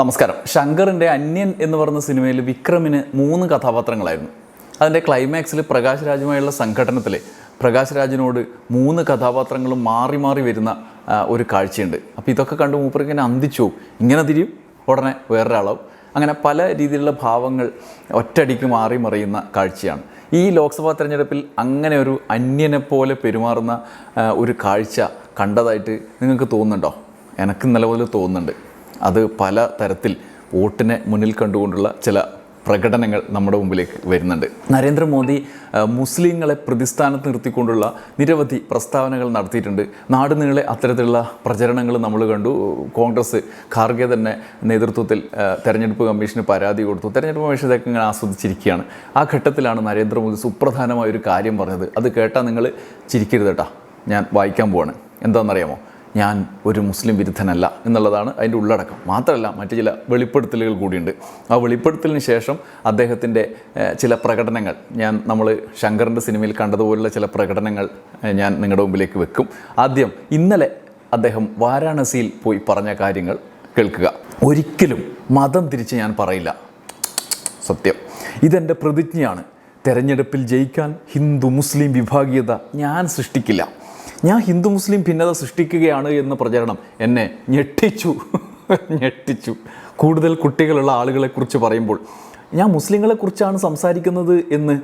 നമസ്കാരം. ശങ്കറിൻ്റെ അന്യൻ എന്ന് പറഞ്ഞ സിനിമയിൽ വിക്രമിന് 3 കഥാപാത്രങ്ങളായിരുന്നു. അതിൻ്റെ ക്ലൈമാക്സിൽ പ്രകാശ് രാജുമായുള്ള സംഘടനത്തിൽ പ്രകാശ് രാജിനോട് 3 കഥാപാത്രങ്ങളും മാറി മാറി വരുന്ന ഒരു കാഴ്ചയുണ്ട്. അപ്പോൾ ഇതൊക്കെ കണ്ട് മൂപ്പർക്ക് ഇങ്ങനെ അന്തിച്ചു, ഇങ്ങനെ തിരിയും, ഉടനെ വേറൊരാളാവും, അങ്ങനെ പല രീതിയിലുള്ള ഭാവങ്ങൾ ഒറ്റയടിക്ക് മാറി മറിയുന്ന കാഴ്ചയാണ്. ഈ ലോക്സഭാ തെരഞ്ഞെടുപ്പിൽ അങ്ങനെ ഒരു അന്യനെ പോലെ പെരുമാറുന്ന ഒരു കാഴ്ച കണ്ടതായിട്ട് നിങ്ങൾക്ക് തോന്നുന്നുണ്ടോ? എനിക്ക് നിലവിൽ തോന്നുന്നുണ്ട്. അത് പല തരത്തിൽ വോട്ടിനെ മുന്നിൽ കണ്ടുകൊണ്ടുള്ള ചില പ്രകടനങ്ങൾ നമ്മുടെ മുമ്പിലേക്ക് വരുന്നുണ്ട്. നരേന്ദ്രമോദി മുസ്ലിങ്ങളെ പ്രതിസ്ഥാനത്ത് നിർത്തിക്കൊണ്ടുള്ള നിരവധി പ്രസ്താവനകൾ നടത്തിയിട്ടുണ്ട്. നാട് നീളെ അത്തരത്തിലുള്ള പ്രചരണങ്ങൾ നമ്മൾ കണ്ടു. കോൺഗ്രസ് ഖാർഗെ തന്നെ നേതൃത്വത്തിൽ തെരഞ്ഞെടുപ്പ് കമ്മീഷന് പരാതി കൊടുത്തു. തെരഞ്ഞെടുപ്പ് കമ്മീഷൻ ഇതൊക്കെ ഇങ്ങനെ ആസ്വദിച്ചിരിക്കുകയാണ്. ആ ഘട്ടത്തിലാണ് നരേന്ദ്രമോദി സുപ്രധാനമായൊരു കാര്യം പറഞ്ഞത്. അത് കേട്ടാൽ നിങ്ങൾ ചിരിക്കരുത് കേട്ടോ, ഞാൻ വായിക്കാൻ പോവാണ്. എന്താണെന്നറിയാമോ? ഞാൻ ഒരു മുസ്ലിം വിരുദ്ധനല്ല എന്നുള്ളതാണ് അതിൻ്റെ ഉള്ളടക്കം. മാത്രമല്ല, മറ്റു ചില വെളിപ്പെടുത്തലുകൾ കൂടിയുണ്ട്. ആ വെളിപ്പെടുത്തലിന് ശേഷം അദ്ദേഹത്തിൻ്റെ ചില പ്രകടനങ്ങൾ നമ്മൾ ശങ്കറിൻ്റെ സിനിമയിൽ കണ്ടതുപോലുള്ള ചില പ്രകടനങ്ങൾ ഞാൻ നിങ്ങളുടെ മുമ്പിലേക്ക് വെക്കും. ആദ്യം ഇന്നലെ അദ്ദേഹം വാരാണസിയിൽ പോയി പറഞ്ഞ കാര്യങ്ങൾ കേൾക്കുക. ഒരിക്കലും മതം തിരിച്ച് ഞാൻ പറയില്ല, സത്യം. ഇതെൻ്റെ പ്രതിജ്ഞയാണ്. തെരഞ്ഞെടുപ്പിൽ ജയിക്കാൻ ഹിന്ദു മുസ്ലിം വിഭാഗീയത ഞാൻ സൃഷ്ടിക്കില്ല. ഞാൻ ഹിന്ദു മുസ്ലിം ഭിന്നത സൃഷ്ടിക്കുകയാണ് എന്ന പ്രചരണം എന്നെ ഞെട്ടിച്ചു. കൂടുതൽ കുട്ടികളുള്ള ആളുകളെക്കുറിച്ച് പറയുമ്പോൾ ഞാൻ മുസ്ലിങ്ങളെക്കുറിച്ചാണ് സംസാരിക്കുന്നത് എന്ന്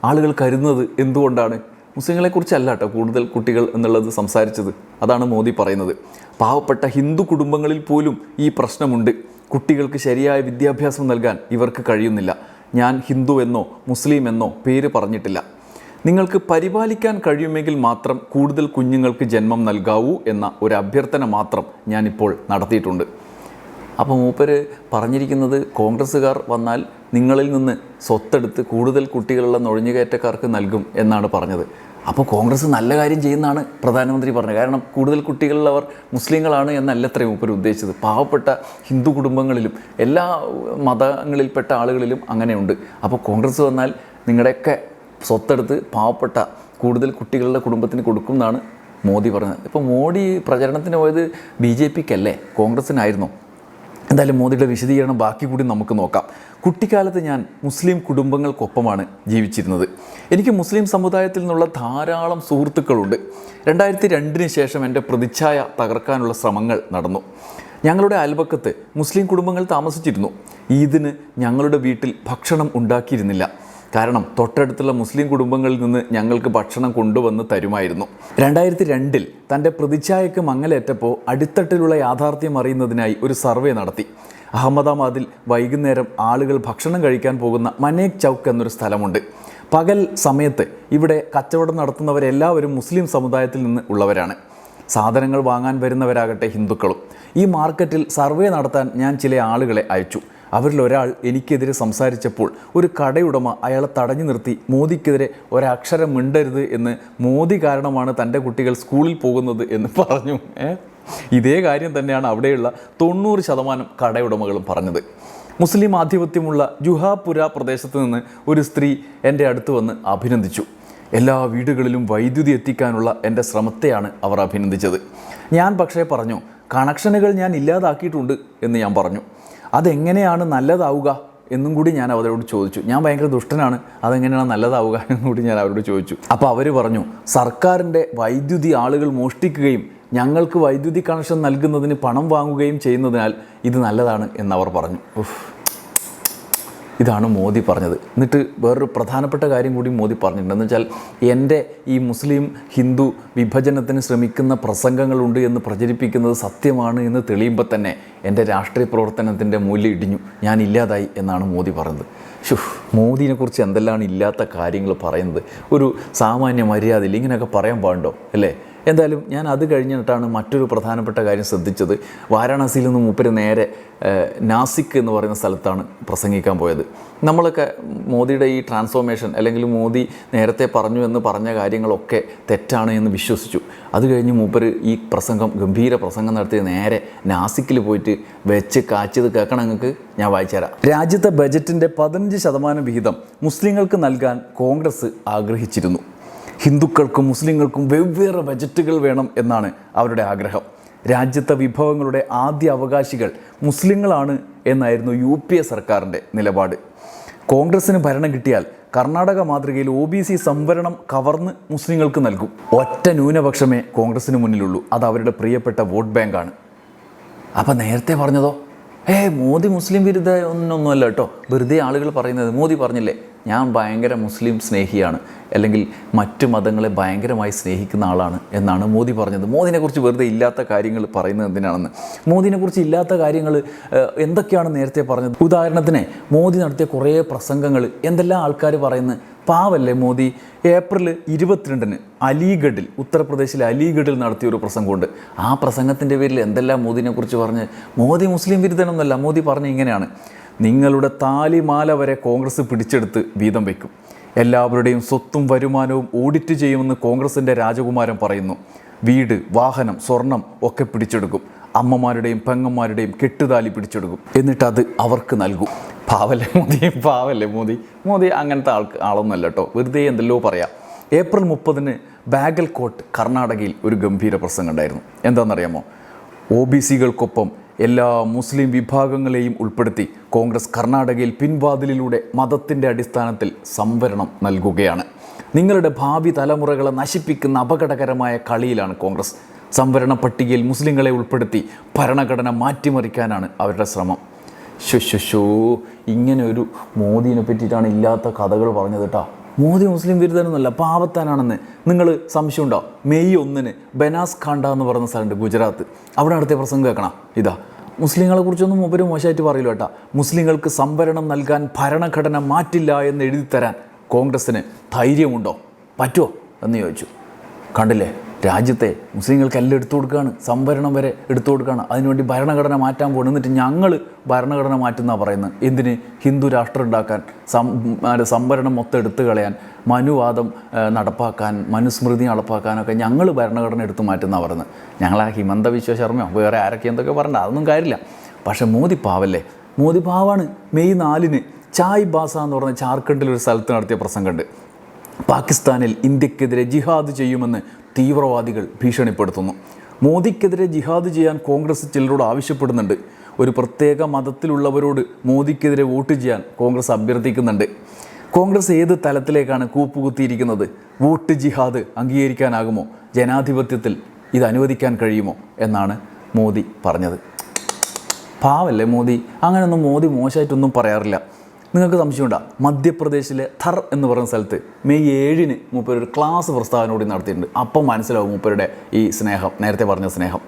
ആളുകൾ കരുതുന്നത് എന്തുകൊണ്ടാണ്? മുസ്ലിങ്ങളെക്കുറിച്ചല്ല കേട്ടോ കൂടുതൽ കുട്ടികൾ എന്നുള്ളത് സംസാരിച്ചത്. അതാണ് മോദി പറയുന്നത്. പാവപ്പെട്ട ഹിന്ദു കുടുംബങ്ങളിൽ പോലും ഈ പ്രശ്നമുണ്ട്. കുട്ടികൾക്ക് ശരിയായ വിദ്യാഭ്യാസം നൽകാൻ ഇവർക്ക് കഴിയുന്നില്ല. ഞാൻ ഹിന്ദു എന്നോ മുസ്ലിം എന്നോ പേര് പറഞ്ഞിട്ടില്ല. നിങ്ങൾക്ക് പരിപാലിക്കാൻ കഴിയുമെങ്കിൽ മാത്രം കൂടുതൽ കുഞ്ഞുങ്ങൾക്ക് ജന്മം നൽകാവൂ എന്ന ഒരു അഭ്യർത്ഥന മാത്രം ഞാനിപ്പോൾ നടത്തിയിട്ടുണ്ട്. അപ്പോൾ മൂപ്പര് പറഞ്ഞിരിക്കുന്നത് കോൺഗ്രസ്സുകാർ വന്നാൽ നിങ്ങളിൽ നിന്ന് സ്വത്തെടുത്ത് കൂടുതൽ കുട്ടികളുള്ള നുഴഞ്ഞുകയറ്റക്കാർക്ക് നൽകും എന്നാണ് പറഞ്ഞത്. അപ്പോൾ കോൺഗ്രസ് നല്ല കാര്യം ചെയ്യുന്നതാണ് പ്രധാനമന്ത്രി പറഞ്ഞത്. കാരണം കൂടുതൽ കുട്ടികളുള്ളവർ മുസ്ലിങ്ങളാണ് എന്നല്ല അത്രയും മൂപ്പര് ഉദ്ദേശിച്ചത്. പാവപ്പെട്ട ഹിന്ദു കുടുംബങ്ങളിലും എല്ലാ മതങ്ങളിൽപ്പെട്ട ആളുകളിലും അങ്ങനെയുണ്ട്. അപ്പോൾ കോൺഗ്രസ് വന്നാൽ നിങ്ങളുടെയൊക്കെ സ്വത്തെടുത്ത് പാവപ്പെട്ട കൂടുതൽ കുട്ടികളുടെ കുടുംബത്തിന് കൊടുക്കും എന്നാണ് മോദി പറഞ്ഞത്. ഇപ്പോൾ മോദി പ്രചരണത്തിന് പോയത് BJPക്കല്ലേ, കോൺഗ്രസ്സിനായിരുന്നു? എന്തായാലും മോദിയുടെ വിശദീകരണം ബാക്കി കൂടി നമുക്ക് നോക്കാം. കുട്ടിക്കാലത്ത് ഞാൻ മുസ്ലിം കുടുംബങ്ങൾക്കൊപ്പമാണ് ജീവിച്ചിരുന്നത്. എനിക്ക് മുസ്ലിം സമുദായത്തിൽ നിന്നുള്ള ധാരാളം സുഹൃത്തുക്കളുണ്ട്. 2002 ശേഷം എൻ്റെ പ്രതിച്ഛായ തകർക്കാനുള്ള ശ്രമങ്ങൾ നടന്നു. ഞങ്ങളുടെ അയൽപക്കത്ത് മുസ്ലിം കുടുംബങ്ങൾ താമസിച്ചിരുന്നു. ഈദിന് ഞങ്ങളുടെ വീട്ടിൽ ഭക്ഷണം ഉണ്ടാക്കിയിരുന്നില്ല. കാരണം തൊട്ടടുത്തുള്ള മുസ്ലിം കുടുംബങ്ങളിൽ നിന്ന് ഞങ്ങൾക്ക് ഭക്ഷണം കൊണ്ടുവന്ന് തരുമായിരുന്നു. 2002 തൻ്റെ പ്രതിച്ഛായക്ക് മങ്ങലേറ്റപ്പോൾ അടിത്തട്ടിലുള്ള യാഥാർത്ഥ്യം അറിയുന്നതിനായി ഒരു സർവേ നടത്തി. അഹമ്മദാബാദിൽ വൈകുന്നേരം ആളുകൾ ഭക്ഷണം കഴിക്കാൻ പോകുന്ന മനേക് ചൗക്ക് എന്നൊരു സ്ഥലമുണ്ട്. പകൽ സമയത്ത് ഇവിടെ കച്ചവടം നടത്തുന്നവരെല്ലാവരും മുസ്ലിം സമുദായത്തിൽ നിന്ന് ഉള്ളവരാണ്. സാധനങ്ങൾ വാങ്ങാൻ വരുന്നവരാകട്ടെ ഹിന്ദുക്കളും. ഈ മാർക്കറ്റിൽ സർവേ നടത്താൻ ഞാൻ ചില ആളുകളെ അയച്ചു. അവരിലൊരാൾ എനിക്കെതിരെ സംസാരിച്ചപ്പോൾ ഒരു കടയുടമ അയാളെ തടഞ്ഞു നിർത്തി മോദിക്കെതിരെ ഒരക്ഷരം മിണ്ടരുത് എന്ന്, മോദി കാരണമാണ് തൻ്റെ കുട്ടികൾ സ്കൂളിൽ പോകുന്നത് എന്ന് പറഞ്ഞു. ഇതേ കാര്യം തന്നെയാണ് അവിടെയുള്ള 90% കടയുടമകളും പറഞ്ഞത്. മുസ്ലിം ആധിപത്യമുള്ള ജുഹാപുര പ്രദേശത്ത് നിന്ന് ഒരു സ്ത്രീ എൻ്റെ അടുത്ത് വന്ന് അഭിനന്ദിച്ചു. എല്ലാ വീടുകളിലും വൈദ്യുതി എത്തിക്കാനുള്ള എൻ്റെ ശ്രമത്തെയാണ് അവർ അഭിനന്ദിച്ചത്. ഞാൻ പക്ഷേ പറഞ്ഞു, കണക്ഷനുകൾ ഞാൻ ഇല്ലാതാക്കിയിട്ടുണ്ട് എന്ന് ഞാൻ പറഞ്ഞു. അതെങ്ങനെയാണ് നല്ലതാവുക എന്നും കൂടി ഞാൻ അവരോട് ചോദിച്ചു. ഞാൻ ഭയങ്കര ദുഷ്ടനാണ്, അതെങ്ങനെയാണ് നല്ലതാവുക എന്നും കൂടി ഞാൻ അവരോട് ചോദിച്ചു. അപ്പോൾ അവർ പറഞ്ഞു, സർക്കാരിൻ്റെ വൈദ്യുതി ആളുകൾ മോഷ്ടിക്കുകയും ഞങ്ങൾക്ക് വൈദ്യുതി കണക്ഷൻ നൽകുന്നതിന് പണം വാങ്ങുകയും ചെയ്യുന്നതിനാൽ ഇത് നല്ലതാണ് എന്നവർ പറഞ്ഞു. ഇതാണ് മോദി പറഞ്ഞത്. എന്നിട്ട് വേറൊരു പ്രധാനപ്പെട്ട കാര്യം കൂടി മോദി പറഞ്ഞിട്ടുണ്ട്. എന്ന് വെച്ചാൽ എൻ്റെ ഈ മുസ്ലിം ഹിന്ദു വിഭജനത്തിന് ശ്രമിക്കുന്ന പ്രസംഗങ്ങളുണ്ട് എന്ന് പ്രചരിപ്പിക്കുന്നത് സത്യമാണ് എന്ന് തെളിയുമ്പോൾ തന്നെ എൻ്റെ രാഷ്ട്രീയ പ്രവർത്തനത്തിൻ്റെ മൂല്യം ഇടിഞ്ഞു, ഞാൻ ഇല്ലാതായി എന്നാണ് മോദി പറഞ്ഞത്. മോദിനെക്കുറിച്ച് എന്തെല്ലാം ഇല്ലാത്ത കാര്യങ്ങൾ പറയുന്നത്. ഒരു സാമാന്യ മര്യാദയിൽ ഇങ്ങനെയൊക്കെ പറയാൻ പാടുണ്ടോ അല്ലേ? എന്തായാലും ഞാൻ അത് കഴിഞ്ഞിട്ടാണ് മറ്റൊരു പ്രധാനപ്പെട്ട കാര്യം ശ്രദ്ധിച്ചത്. വാരാണസിയിൽ നിന്ന് മൂപ്പര് നേരെ നാസിക് എന്ന് പറയുന്ന സ്ഥലത്താണ് പ്രസംഗിക്കാൻ പോയത്. നമ്മളൊക്കെ മോദിയുടെ ഈ ട്രാൻസ്ഫോർമേഷൻ അല്ലെങ്കിൽ മോദി നേരത്തെ പറഞ്ഞു എന്ന് പറഞ്ഞ കാര്യങ്ങളൊക്കെ തെറ്റാണ് എന്ന് വിശ്വസിച്ചു. അത് കഴിഞ്ഞ് മൂപ്പര് ഈ ഗംഭീര പ്രസംഗം നടത്തി നേരെ നാസിക്കിൽ പോയിട്ട് വെച്ച് കാച്ചത് കേൾക്കണം. നിങ്ങൾക്ക് ഞാൻ വായിച്ചു തരാം. രാജ്യത്തെ ബജറ്റിൻ്റെ 15% വിഹിതം മുസ്ലിങ്ങൾക്ക് നൽകാൻ കോൺഗ്രസ് ആഗ്രഹിച്ചിരുന്നു. ഹിന്ദുക്കൾക്കും മുസ്ലിങ്ങൾക്കും വെവ്വേറെ ബജറ്റുകൾ വേണം എന്നാണ് അവരുടെ ആഗ്രഹം. രാജ്യത്തെ വിഭവങ്ങളുടെ ആദ്യ അവകാശികൾ മുസ്ലിങ്ങളാണ് എന്നായിരുന്നു UPA സർക്കാരിൻ്റെ നിലപാട്. കോൺഗ്രസ്സിന് ഭരണം കിട്ടിയാൽ കർണാടക മാതൃകയിൽ OBC സംവരണം കവർന്ന് മുസ്ലിങ്ങൾക്ക് നൽകും. ഒറ്റ ന്യൂനപക്ഷമേ കോൺഗ്രസ്സിന് മുന്നിലുള്ളൂ, അത് അവരുടെ പ്രിയപ്പെട്ട വോട്ട് ബാങ്കാണ്. അപ്പം നേരത്തെ പറഞ്ഞതോ മോദി മുസ്ലിം വിരുദ്ധ ഒന്നൊന്നുമല്ല കേട്ടോ, വെറുതെ ആളുകൾ പറയുന്നത്. മോദി പറഞ്ഞില്ലേ ഞാൻ ഭയങ്കര മുസ്ലിം സ്നേഹിയാണ്, അല്ലെങ്കിൽ മറ്റു മതങ്ങളെ ഭയങ്കരമായി സ്നേഹിക്കുന്ന ആളാണ് എന്നാണ് മോദി പറഞ്ഞത്. മോദിനെക്കുറിച്ച് വെറുതെ ഇല്ലാത്ത കാര്യങ്ങൾ പറയുന്നത് എന്തിനാണെന്ന്. മോദിനെക്കുറിച്ച് ഇല്ലാത്ത കാര്യങ്ങൾ എന്തൊക്കെയാണ് നേരത്തെ പറഞ്ഞത്? ഉദാഹരണത്തിന് മോദി നടത്തിയ കുറേ പ്രസംഗങ്ങൾ എന്തെല്ലാം ആൾക്കാർ പറയുന്നത്. പാവല്ലേ മോദി. ഏപ്രിൽ 22-ന് അലിഗഡിൽ, ഉത്തർപ്രദേശിലെ അലിഗഡിൽ നടത്തിയൊരു പ്രസംഗമുണ്ട്. ആ പ്രസംഗത്തിൻ്റെ പേരിൽ എന്തെല്ലാം മോദിനെക്കുറിച്ച് പറഞ്ഞ്. മോദി മുസ്ലിം വിരുദ്ധനൊന്നുമല്ല. മോദി പറഞ്ഞ ഇങ്ങനെയാണ്: നിങ്ങളുടെ താലിമാല വരെ കോൺഗ്രസ് പിടിച്ചെടുത്ത് വീതം വയ്ക്കും. എല്ലാവരുടെയും സ്വത്തും വരുമാനവും ഓഡിറ്റ് ചെയ്യുമെന്ന് കോൺഗ്രസിൻ്റെ രാജകുമാരൻ പറയുന്നു. വീട്, വാഹനം, സ്വർണം ഒക്കെ പിടിച്ചെടുക്കും. അമ്മമാരുടെയും പെങ്ങന്മാരുടെയും കെട്ടുതാലി പിടിച്ചെടുക്കും. എന്നിട്ട് അത് അവർക്ക് നൽകും. പാവല്ലേ മോദി, പാവല്ലേ മോദി. മോദി അങ്ങനത്തെ ആളൊന്നുമല്ല കേട്ടോ, വെറുതെ എന്തെല്ലോ പറയാം. ഏപ്രിൽ 30-ന് ബാഗൽകോട്ട്, കർണാടകയിൽ ഒരു ഗംഭീര പ്രസംഗം ഉണ്ടായിരുന്നു. എന്താണെന്നറിയാമോ? OBCകൾക്കൊപ്പം എല്ലാ മുസ്ലിം വിഭാഗങ്ങളെയും ഉൾപ്പെടുത്തി കോൺഗ്രസ് കർണാടകയിൽ പിൻവാതിലിലൂടെ മതത്തിൻ്റെ അടിസ്ഥാനത്തിൽ സംവരണം നൽകുകയാണ്. നിങ്ങളുടെ ഭാവി തലമുറകളെ നശിപ്പിക്കുന്ന അപകടകരമായ കളിയിലാണ് കോൺഗ്രസ്. സംവരണ പട്ടികയിൽ മുസ്ലിങ്ങളെ ഉൾപ്പെടുത്തി ഭരണഘടന മാറ്റിമറിക്കാനാണ് അവരുടെ ശ്രമം. ഇങ്ങനെ ഒരു മോദിനെ പറ്റിയിട്ടാണ് ഇല്ലാത്ത കഥകൾ പറഞ്ഞത് കേട്ടോ. മോദി മുസ്ലിം വിരുദ്ധനൊന്നുമല്ല, പാവത്താനാണെന്ന് നിങ്ങൾ സംശയമുണ്ടോ? മെയ് 1-ന് ബനാസ്കാണ്ട എന്ന് പറയുന്ന സ്ഥലമുണ്ട്, ഗുജറാത്ത്. അവിടെ നടത്തിയ പ്രസംഗം കേൾക്കണം. ഇതാ, മുസ്ലിങ്ങളെ കുറിച്ചൊന്നും മൂപ്പര് മോശമായിട്ട് പറയില്ല കേട്ടോ. മുസ്ലിങ്ങൾക്ക് സംവരണം നൽകാൻ ഭരണഘടന മാറ്റില്ല എന്ന് എഴുതി തരാൻ കോൺഗ്രസ്സിന് ധൈര്യമുണ്ടോ? പറ്റുമോ എന്ന് ചോദിച്ചു. കണ്ടില്ലേ, രാജ്യത്തെ മുസ്ലിങ്ങൾക്കെല്ലാം എടുത്തു കൊടുക്കുകയാണ്, സംവരണം വരെ എടുത്തു കൊടുക്കുകയാണ്. അതിനുവേണ്ടി ഭരണഘടന മാറ്റാൻ പോകുന്നു. എന്നിട്ട് ഞങ്ങൾ ഭരണഘടന മാറ്റുന്നതാണ് പറയുന്നത്. എന്തിന്? ഹിന്ദു രാഷ്ട്രം ഉണ്ടാക്കാൻ, സംവരണം മൊത്തം എടുത്തു കളയാൻ, മനുവാദം നടപ്പാക്കാൻ, മനുസ്മൃതി നടപ്പാക്കാനൊക്കെ ഞങ്ങൾ ഭരണഘടന എടുത്തു മാറ്റുന്നതാണ് പറയുന്നത്. ഞങ്ങളാ ഹിമന്ത വിശ്വ ശർമ്മയോ വേറെ ആരൊക്കെ എന്തൊക്കെ പറഞ്ഞാൽ അതൊന്നും കാര്യമില്ല. പക്ഷേ മോദി പാവല്ലേ, മോദി പാവാണ്. മെയ് 4-ന് ചായ് ബാസ എന്ന് പറഞ്ഞ ജാർഖണ്ഡിൽ ഒരു സ്ഥലത്ത് നടത്തിയ പ്രസംഗമുണ്ട്. പാകിസ്ഥാനിൽ ഇന്ത്യക്കെതിരെ ജിഹാദ് ചെയ്യുമെന്ന് തീവ്രവാദികൾ ഭീഷണിപ്പെടുത്തുന്നു. മോദിക്കെതിരെ ജിഹാദ് ചെയ്യാൻ കോൺഗ്രസ് ചിലരോട് ആവശ്യപ്പെടുന്നുണ്ട്. ഒരു പ്രത്യേക മതത്തിലുള്ളവരോട് മോദിക്കെതിരെ വോട്ട് ചെയ്യാൻ കോൺഗ്രസ് അഭ്യർത്ഥിക്കുന്നുണ്ട്. കോൺഗ്രസ് ഏത് തലത്തിലേക്കാണ് കൂപ്പുകുത്തിയിരിക്കുന്നത്? വോട്ട് ജിഹാദ് അംഗീകരിക്കാനാകുമോ? ജനാധിപത്യത്തിൽ ഇത് അനുവദിക്കാൻ കഴിയുമോ എന്നാണ് മോദി പറഞ്ഞത്. പാവല്ലേ മോദി. അങ്ങനെയൊന്നും മോദി മോശമായിട്ടൊന്നും പറയാറില്ല. നിങ്ങൾക്ക് സംശയമുണ്ടോ? മധ്യപ്രദേശിലെ ഥർ എന്ന് പറയുന്ന സ്ഥലത്ത് മെയ് 7-ന് മൂപ്പര് ഒരു ക്ലാസ് പ്രസ്താവന കൂടി നടത്തിയിട്ടുണ്ട്. അപ്പം മനസ്സിലാവും മൂപ്പരുടെ ഈ സ്നേഹം, നേരത്തെ പറഞ്ഞ സ്നേഹം.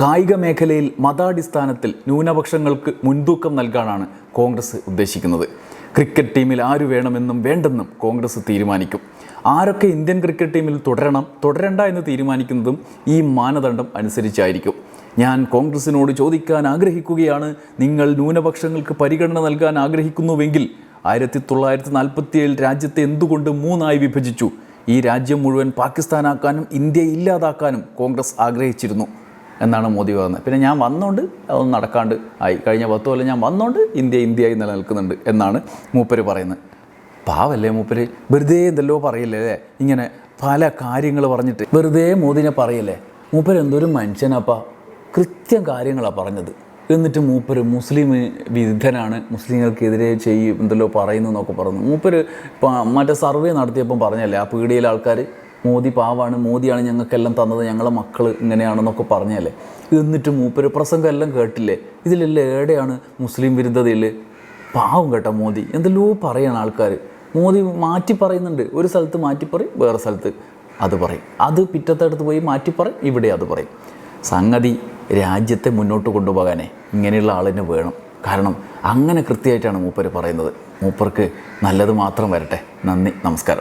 കായിക മേഖലയിൽ മതാടിസ്ഥാനത്തിൽ ന്യൂനപക്ഷങ്ങൾക്ക് മുൻതൂക്കം നൽകാനാണ് കോൺഗ്രസ് ഉദ്ദേശിക്കുന്നത്. ക്രിക്കറ്റ് ടീമിൽ ആര് വേണമെന്നും വേണ്ടെന്നും കോൺഗ്രസ് തീരുമാനിക്കും. ആരൊക്കെ ഇന്ത്യൻ ക്രിക്കറ്റ് ടീമിൽ തുടരണ്ട എന്ന് തീരുമാനിക്കുന്നതും ഈ മാനദണ്ഡം അനുസരിച്ചായിരിക്കും. ഞാൻ കോൺഗ്രസിനോട് ചോദിക്കാൻ ആഗ്രഹിക്കുകയാണ്, നിങ്ങൾ ന്യൂനപക്ഷങ്ങൾക്ക് പരിഗണന നൽകാൻ ആഗ്രഹിക്കുന്നുവെങ്കിൽ 1947 രാജ്യത്തെ എന്തുകൊണ്ട് 3 വിഭജിച്ചു? ഈ രാജ്യം മുഴുവൻ പാകിസ്ഥാനാക്കാനും ഇന്ത്യ ഇല്ലാതാക്കാനും കോൺഗ്രസ് ആഗ്രഹിച്ചിരുന്നു എന്നാണ് മോദി പറയുന്നത്. പിന്നെ ഞാൻ വന്നുകൊണ്ട് അതൊന്നും നടക്കാണ്ട് ആയി. കഴിഞ്ഞ 10 കൊല്ലം ഞാൻ വന്നുകൊണ്ട് ഇന്ത്യയായി നിലനിൽക്കുന്നുണ്ട് എന്നാണ് മൂപ്പര് പറയുന്നത്. പാവല്ലേ മൂപ്പര്. വെറുതെ എന്തെല്ലോ പറയില്ലേ അല്ലേ, ഇങ്ങനെ പല കാര്യങ്ങൾ പറഞ്ഞിട്ട് വെറുതെ മോദിനെ പറയല്ലേ. മൂപ്പര് എന്തൊരു മനുഷ്യനാപ്പാ, കൃത്യം കാര്യങ്ങളാണ് പറഞ്ഞത്. എന്നിട്ട് മൂപ്പര് മുസ്ലിം വിരുദ്ധനാണ്, മുസ്ലിങ്ങൾക്കെതിരെ ചെയ്യും എന്തെല്ലോ പറയുന്നു എന്നൊക്കെ പറഞ്ഞു. മൂപ്പര് മറ്റേ സർവേ നടത്തിയപ്പം പറഞ്ഞല്ലേ, ആ പീടികയിലെ ആൾക്കാർ മോദി പാവാണ്, മോദിയാണ് ഞങ്ങൾക്കെല്ലാം തന്നത്, ഞങ്ങളെ മക്കൾ ഇങ്ങനെയാണെന്നൊക്കെ പറഞ്ഞല്ലേ. എന്നിട്ട് മൂപ്പര് പ്രസംഗം എല്ലാം കേട്ടില്ലേ. ഇതിലെല്ലാം എവിടെയാണ് മുസ്ലിം വിരുദ്ധതയിൽ? പാവം കേട്ടോ മോദി. എന്തെല്ലോ പറയണം ആൾക്കാർ. മോദി മാറ്റി പറയുന്നുണ്ട്. ഒരു സ്ഥലത്ത് മാറ്റിപ്പറയും, വേറെ സ്ഥലത്ത് അത് പറയും. അത് പിറ്റത്തടുത്ത് പോയി മാറ്റിപ്പറയും, ഇവിടെ അത് പറയും. സംഗതി രാജ്യത്തെ മുന്നോട്ട് കൊണ്ടുപോകാനേ ഇങ്ങനെയുള്ള ആളിനെ വേണം. കാരണം അങ്ങനെ കൃത്യമായിട്ടാണ് മൂപ്പര് പറയുന്നത്. മൂപ്പർക്ക് നല്ലത് മാത്രം വരട്ടെ. നന്ദി, നമസ്കാരം.